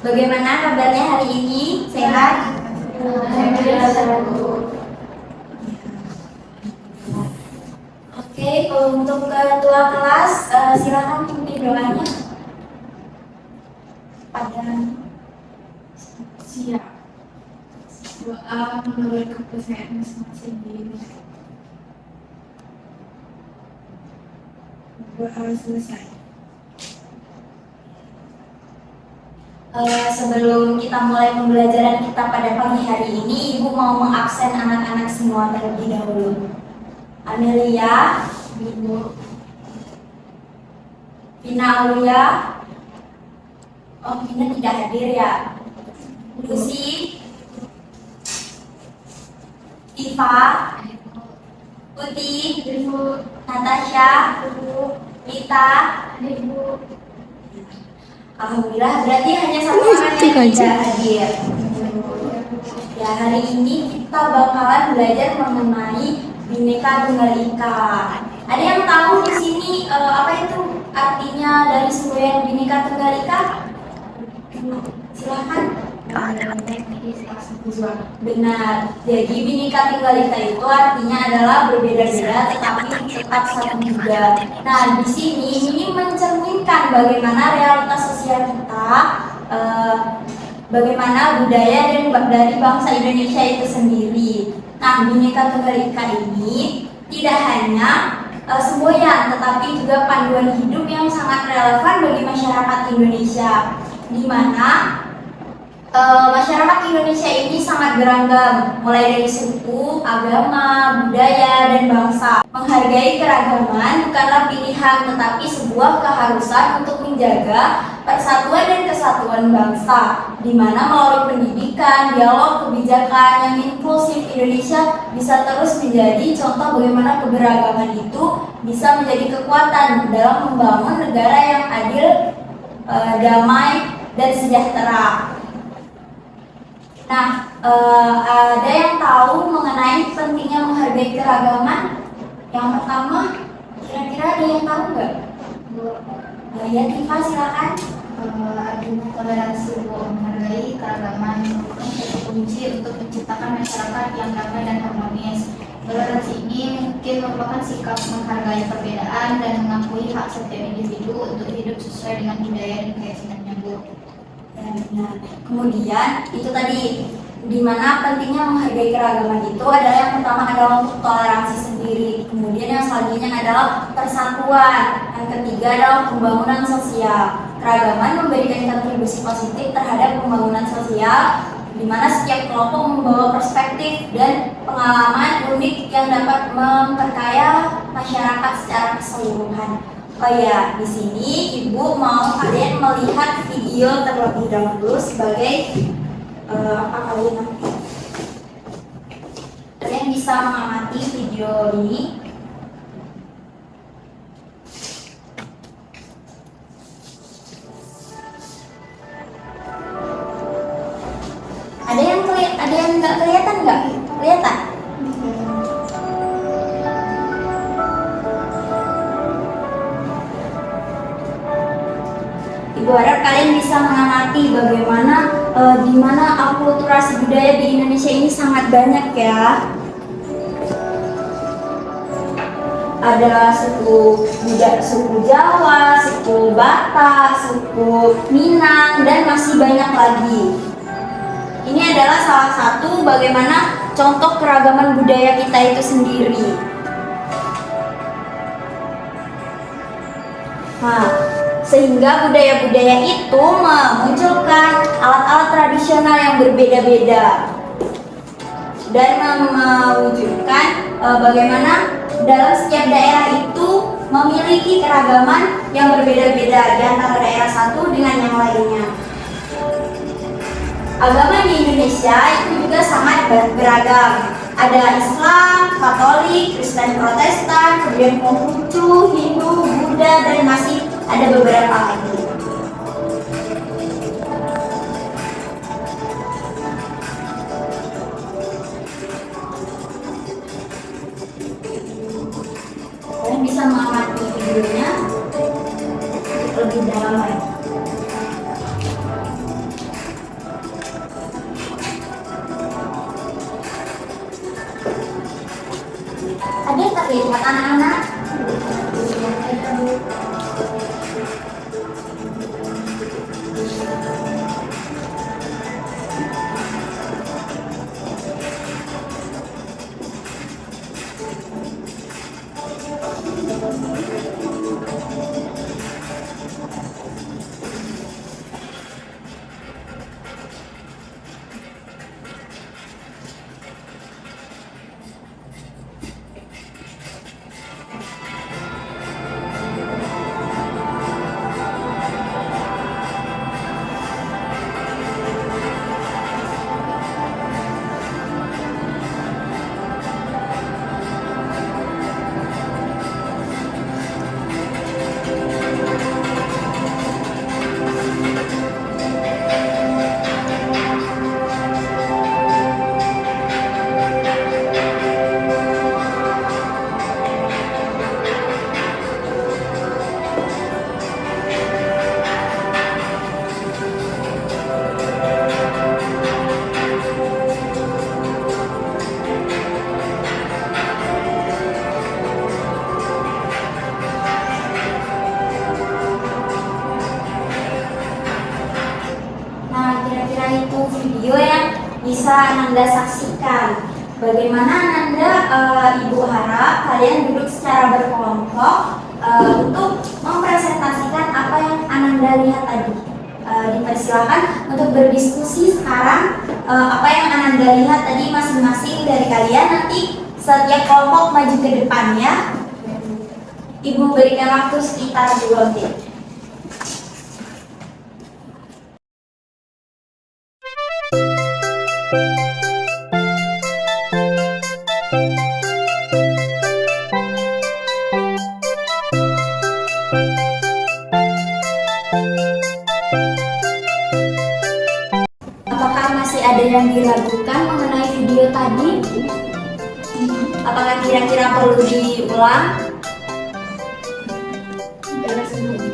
Bagaimana kabarnya hari ini? Sehat? Oke, untuk ketua kelas, silakan pimpin doanya. Pada Siap. Doa menurut kepercayaan masing-masing. Doa selesai. Sebelum kita mulai pembelajaran kita pada pagi hari ini, Ibu mau mengabsen anak-anak semua terlebih dahulu. Amelia, Ibu. Vina Aulia. Oh, Vina tidak hadir ya. Lucy, Tifa, Putih, Natasha, Lita. Alhamdulillah, berarti hanya satu orang yang tidak hadir. Ya, hari ini kita bakalan belajar mengenai Bhinneka Tunggal Ika. Ada yang tahu di sini apa itu artinya dari semboyan Bhinneka Tunggal Ika? Silakan. Benar. Jadi Bhinneka Tunggal Ika itu artinya adalah berbeda-beda tetapi tetap satu juga. Nah, di sini ini mencerminkan bagaimana realitas sosial kita, bagaimana budaya dan dari bangsa Indonesia itu sendiri. Nah, Bhinneka Tunggal Ika ini tidak hanya semboyan, tetapi juga panduan hidup yang sangat relevan bagi masyarakat Indonesia, di mana masyarakat Indonesia ini sangat beragam, mulai dari suku, agama, budaya, dan bangsa. Menghargai keragaman bukanlah pilihan, tetapi sebuah keharusan untuk menjaga persatuan dan kesatuan bangsa, di mana melalui pendidikan, dialog, kebijakan yang inklusif, Indonesia bisa terus menjadi contoh bagaimana keberagaman itu bisa menjadi kekuatan dalam membangun negara yang adil, damai, dan sejahtera. Nah, ada yang tahu mengenai pentingnya menghargai keragaman? Yang pertama, kira-kira ada yang tahu nggak? Ya, Tifa silakan. Adanya toleransi, menghargai keragaman merupakan satu kunci untuk menciptakan masyarakat yang damai dan harmonis. Toleransi ini mungkin merupakan sikap menghargai perbedaan dan mengakui hak setiap individu untuk hidup sesuai dengan budaya dan keyakinannya, Bu. Nah, kemudian itu tadi di mana pentingnya menghargai keragaman itu adalah yang pertama adalah untuk toleransi sendiri, kemudian yang selanjutnya adalah persatuan, yang ketiga adalah pembangunan sosial. Keragaman memberikan kontribusi positif terhadap pembangunan sosial, di mana setiap kelompok membawa perspektif dan pengalaman unik yang dapat memperkaya masyarakat secara keseluruhan. Oh ya, di sini Ibu mau kalian melihat video terlebih dahulu sebagai apa kalian nanti? Kalian bisa mengamati video ini. Ada yang nggak kelihatan nggak? Kelihatan? Ibu harap kalian bisa mengamati bagaimana di mana akulturasi budaya di Indonesia ini sangat banyak ya. Ada suku Jawa, suku Batak, suku Minang, dan masih banyak lagi. Ini adalah salah satu bagaimana contoh keragaman budaya kita itu sendiri. Nah, sehingga budaya-budaya itu memunculkan alat-alat tradisional yang berbeda-beda dan mewujudkan bagaimana dalam setiap daerah itu memiliki keragaman yang berbeda-beda di antara daerah satu dengan yang lainnya. Agama di Indonesia itu juga sangat beragam. Ada Islam, Katolik, Kristen Protestan, kemudian Konghucu, Hindu, Buddha, dan masih ada beberapa lagi. Kalian bisa mengamati videonya lebih dalam lagi. anak-anak. Nah, kira-kira itu video yang bisa Ananda saksikan. Bagaimana Ananda, Ibu harap kalian duduk secara berkelompok untuk mempresentasikan apa yang Ananda lihat tadi. Dipersilakan untuk berdiskusi sekarang apa yang Ananda lihat tadi masing-masing dari kalian. Nanti setiap kelompok maju ke depan ya. Ibu berikan waktu sekitar 2 menit. Apakah masih ada yang diragukan mengenai video tadi? Apakah kira-kira perlu diulang? Jelas semua.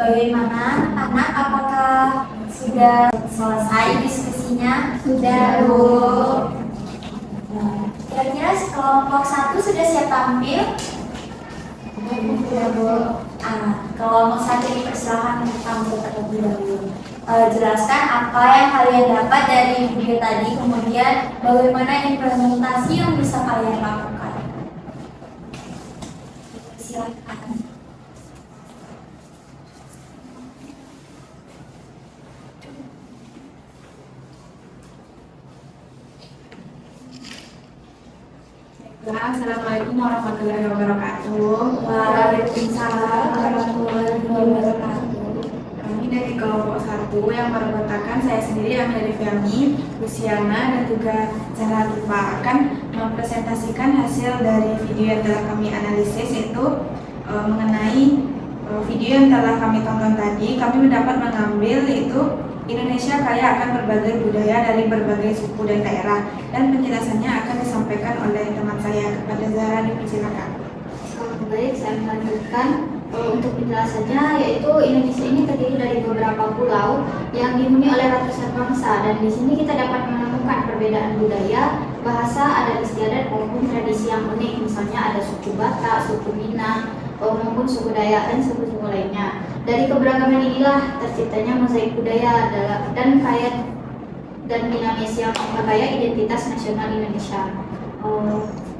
Bagaimana anak-anak, apakah sudah selesai diskusinya? Sudah, Bu. Nah, kira-kira kelompok 1 sudah siap tampil? Sudah, Bu. Kelompok 1 dipersilakan untuk tampil terlebih dahulu. Jelaskan apa yang kalian dapat dari video tadi, kemudian bagaimana implementasi yang bisa kalian lakukan. Silakan. Assalamualaikum warahmatullahi wabarakatuh. Waalaikumsalam warahmatullahi wabarakatuh. Kami dari kelompok 1 yang beranggotakan saya sendiri Amelia Deviani, Luciana, dan juga Zahra Lutfa akan mempresentasikan hasil dari video yang telah kami analisis, yaitu mengenai video yang telah kami tonton tadi. Kami mendapat mengambil itu Indonesia kaya akan berbagai budaya dari berbagai suku dan daerah, dan penjelasannya akan disampaikan oleh teman saya. Kepada Zahra, dipersilakan. Baik, saya melanjutkan untuk penjelasannya, yaitu Indonesia ini terdiri dari beberapa pulau yang dihuni oleh ratusan bangsa, dan di sini kita dapat menemukan perbedaan budaya, bahasa, adat istiadat maupun tradisi yang unik. Misalnya ada suku Batak, suku Minang, maupun suku Dayak dan suku-suku lainnya. Dari keberagaman inilah terciptanya mozaik budaya dan dinamis yang memperkaya identitas nasional Indonesia.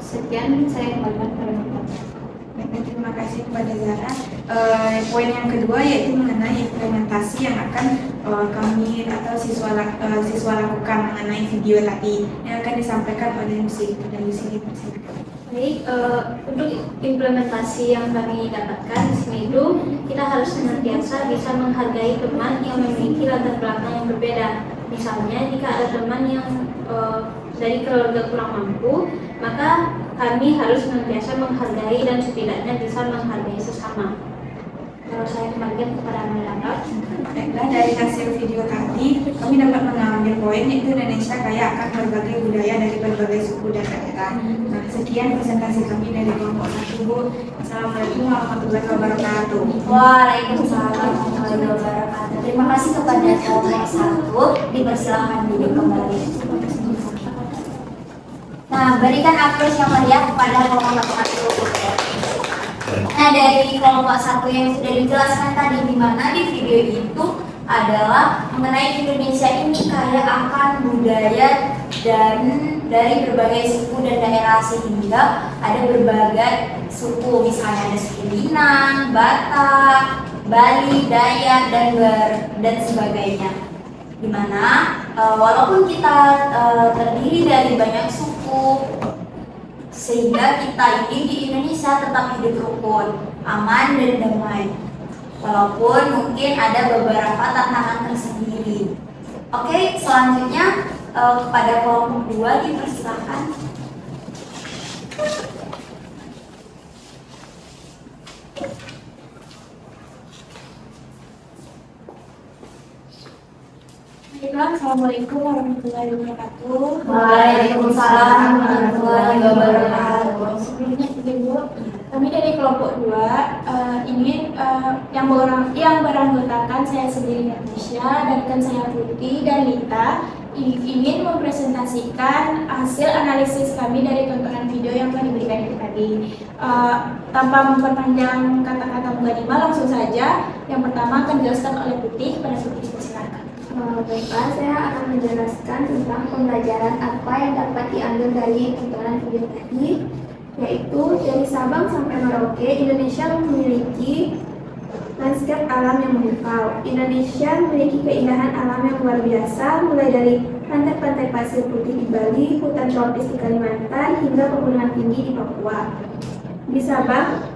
Sekian, saya kembalikan kepada Bapak. Baik, terima kasih kepada Zara. Poin yang kedua yaitu mengenai implementasi yang akan kami atau siswa lakukan mengenai video tadi yang akan disampaikan oleh MC dan di sini. Baik, untuk implementasi yang kami dapatkan di sini itu kita harus senantiasa bisa menghargai teman yang memiliki latar belakang yang berbeda. Misalnya jika ada teman yang dari keluarga kurang mampu, maka kami harus senantiasa menghargai dan setidaknya bisa menghargai sesama. Kalau saya kembalikan kepada Amelia. Baiklah, dari hasil video tadi kami dapat mengambil poin yaitu Indonesia kaya akan berbagai budaya dari berbagai suku dan daerah. Nah, sekian presentasi kami dari kelompok 1, Bu. Assalamualaikum warahmatullahi wabarakatuh. Waalaikumsalam warahmatullahi wabarakatuh. Terima kasih kepada kelompok 1. Dipersilakan duduk kembali. Nah, berikan aplaus yang meriah kepada kelompok 1. Nah, dari kelompok 1 yang sudah dijelaskan tadi, di mana di video itu adalah mengenai Indonesia ini kaya akan budaya dan dari berbagai suku dan daerah, sehingga ada berbagai suku, misalnya ada suku Minang, Batak, Bali, Dayak, dan sebagainya. Dimana walaupun kita terdiri dari banyak suku, sehingga kita ini di Indonesia tetap hidup rukun, aman dan damai. Walaupun mungkin ada beberapa tantangan tersendiri. Oke, selanjutnya kepada kelompok 2 dipersilakan. Assalamualaikum warahmatullahi wabarakatuh. Waalaikumsalam warahmatullahi wabarakatuh. Sebelumnya Ibu, kami dari kelompok 2 ingin yang beranggotakan saya sendiri Natasha dan rekan saya Putih dan Lita ingin mempresentasikan hasil analisis kami dari tontonan video yang telah diberikan itu tadi. Tanpa memperpanjang kata-kata mukadimah, langsung saja yang pertama akan dijelaskan oleh Putih. Pada Putih, silakan. Baiklah, saya akan menjelaskan tentang pembelajaran apa yang dapat diambil dari tontonan video tadi, yaitu dari Sabang sampai Merauke, Indonesia memiliki landscape alam yang memukau. Indonesia memiliki keindahan alam yang luar biasa, mulai dari pantai-pantai pasir putih di Bali, hutan tropis di Kalimantan, hingga pegunungan tinggi di Papua. Di Sabang,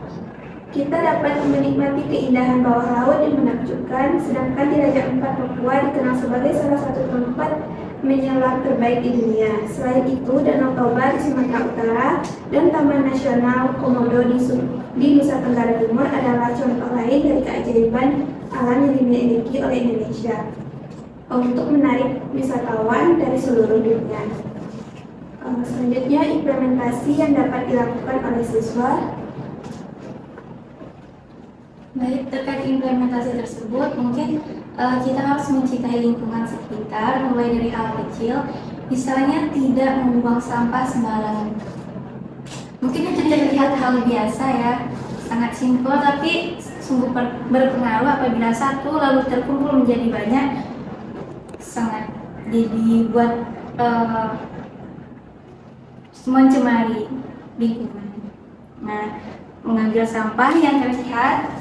kita dapat menikmati keindahan bawah laut yang menakjubkan, sedangkan di Raja Ampat Papua dikenal sebagai salah satu tempat menyelam terbaik di dunia. Selain itu, Danau Toba di Sumatera Utara dan Taman Nasional Komodo di Nusa Tenggara Timur adalah contoh lain dari keajaiban alam yang dimiliki oleh Indonesia untuk menarik wisatawan dari seluruh dunia. Selanjutnya, implementasi yang dapat dilakukan oleh siswa. Baik, terkait implementasi tersebut, mungkin kita harus mencintai lingkungan sekitar, mulai dari hal kecil, misalnya tidak membuang sampah sembarangan. Mungkin itu terlihat hal biasa ya, sangat simpel, tapi sungguh berpengaruh apabila satu lalu terkumpul menjadi banyak, sangat jadi buat mencemari lingkungan. Nah, mengambil sampah yang terlihat,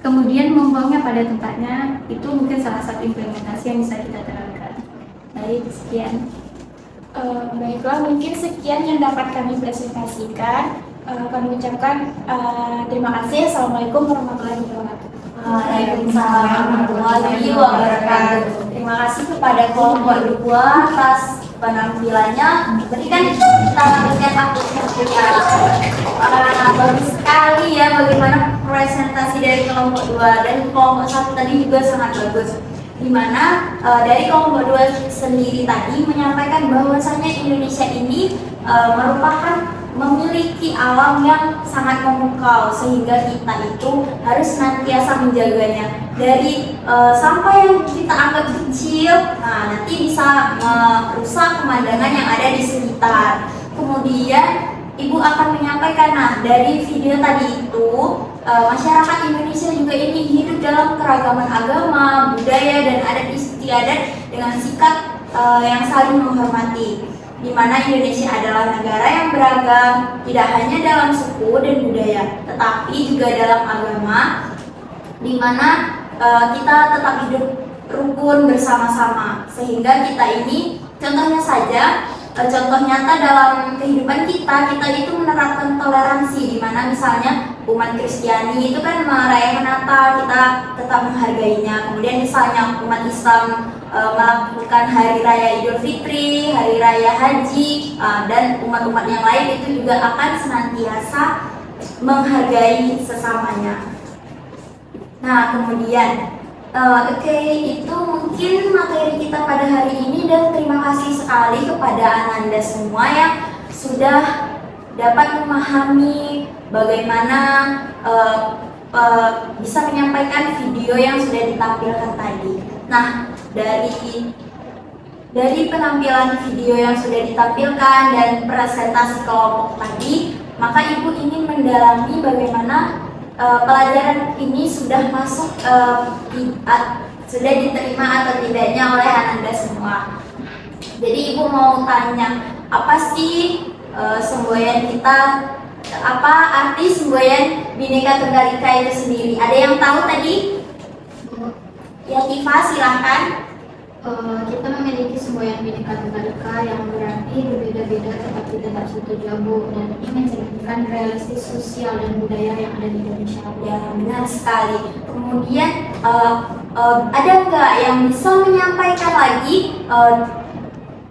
kemudian membuangnya pada tempatnya, itu mungkin salah satu implementasi yang bisa kita terapkan. Baik, sekian. Baiklah, mungkin sekian yang dapat kami presentasikan. Kami ucapkan terima kasih. Assalamualaikum warahmatullahi wabarakatuh. Waalaikumsalam warahmatullahi wabarakatuh. Terima kasih kepada kelompok 2 atas penampilannya. Berikan kita berikan aplausnya kita. Bagus sekali ya bagaimana presentasi dari kelompok 2, dan kelompok 1 tadi juga sangat bagus. Dimana dari kelompok 2 sendiri tadi menyampaikan bahwasannya Indonesia ini merupakan memiliki alam yang sangat memukau, sehingga kita itu harus senantiasa menjaganya. Dari sampah yang kita anggap kecil, nah nanti bisa merusak pemandangan yang ada di sekitar. Kemudian Ibu akan menyampaikan, nah dari video tadi itu masyarakat Indonesia juga ini hidup dalam keragaman agama, budaya, dan adat istiadat dengan sikap yang saling menghormati. di mana Indonesia adalah negara yang beragam, tidak hanya dalam suku dan budaya, tetapi juga dalam agama, di mana kita tetap hidup rukun bersama-sama, sehingga kita ini contohnya saja, contoh nyata dalam kehidupan kita itu menerapkan toleransi, di mana misalnya umat Kristiani itu kan merayakan Natal, kita tetap menghargainya. Kemudian misalnya umat Islam melakukan hari raya Idul Fitri, hari raya Haji, dan umat-umat yang lain itu juga akan senantiasa menghargai sesamanya. Nah, kemudian itu mungkin materi kita pada hari ini, dan terima kasih sekali kepada Ananda semua yang sudah dapat memahami bagaimana bisa menyampaikan video yang sudah ditampilkan tadi. Nah, dari penampilan video yang sudah ditampilkan dan presentasi kelompok tadi, maka Ibu ingin mendalami bagaimana pelajaran ini sudah masuk sudah diterima atau tidaknya oleh Ananda semua. Jadi Ibu mau tanya, apa sih semboyan kita, apa arti semboyan Bhinneka Tunggal Ika itu sendiri? Ada yang tahu tadi? Ya, Tifa silahkan. Kita memiliki semboyan Bhinneka Tunggal Ika yang berarti berbeda-beda tetapi tetap satu jambu, dan ini mencerminkan realistis sosial dan budaya yang ada di Indonesia. Ya, benar sekali. Kemudian ada nggak yang bisa menyampaikan lagi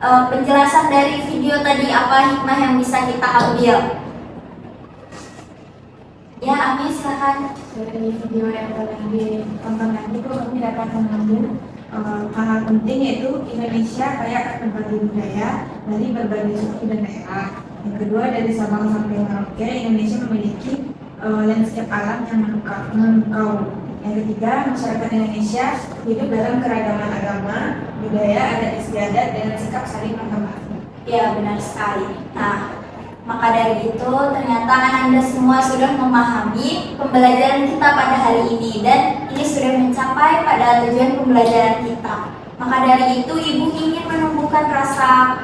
penjelasan dari video tadi, apa hikmah yang bisa kita ambil? Ya, Ami silahkan. Dari video yang telah ditonton tadi itu kami dapat mengambil hal-hal penting, yaitu Indonesia kaya akan berbagai budaya dari berbagai suku dan daerah. Yang kedua, dari Sabang sampai Merauke, Indonesia memiliki landscape alam yang memukau. Yang ketiga, masyarakat Indonesia hidup dalam keragaman agama, budaya, adat istiadat dengan sikap saling menghormati. Ya, benar sekali. Nah, maka dari itu ternyata Ananda semua sudah memahami pembelajaran kita pada hari ini, dan ini sudah mencapai pada tujuan pembelajaran kita. Maka dari itu Ibu ingin menumbuhkan rasa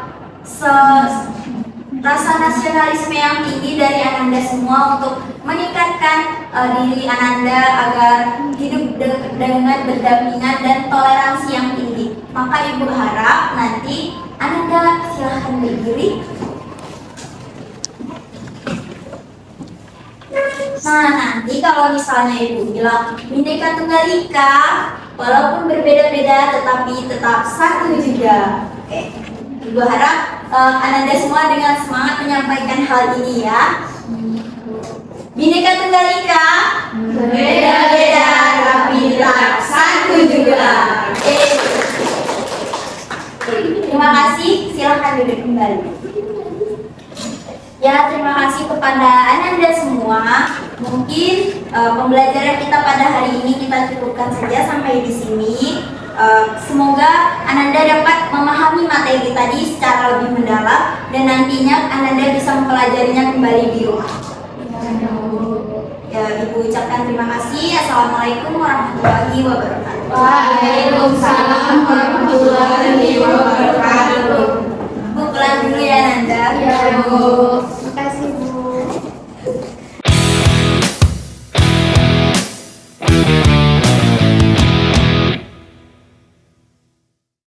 nasionalisme yang tinggi dari Ananda semua untuk meningkatkan diri Ananda agar hidup dengan berdampingan dan toleransi yang tinggi. Maka Ibu harap nanti Ananda silahkan berdiri. Nah, nanti kalau misalnya Ibu bilang Bhinneka Tunggal Ika, walaupun berbeda-beda tetapi tetap satu juga. Oke, Ibu harap Ananda semua dengan semangat menyampaikan hal ini ya. Bhinneka Tunggal Ika, berbeda-beda tapi tetap satu juga. Oke. Terima kasih, silakan duduk kembali. Ya, terima kasih kepada Ananda semua. Mungkin pembelajaran kita pada hari ini kita cukupkan saja sampai di sini. Semoga Ananda dapat memahami materi tadi secara lebih mendalam, dan nantinya Ananda bisa mempelajarinya kembali di rumah. Ya, Ibu ucapkan terima kasih. Assalamualaikum warahmatullahi wabarakatuh. Waalaikumsalam warahmatullahi wabarakatuh. Bu, pulang dulu ya Nanda. Ya, Bu.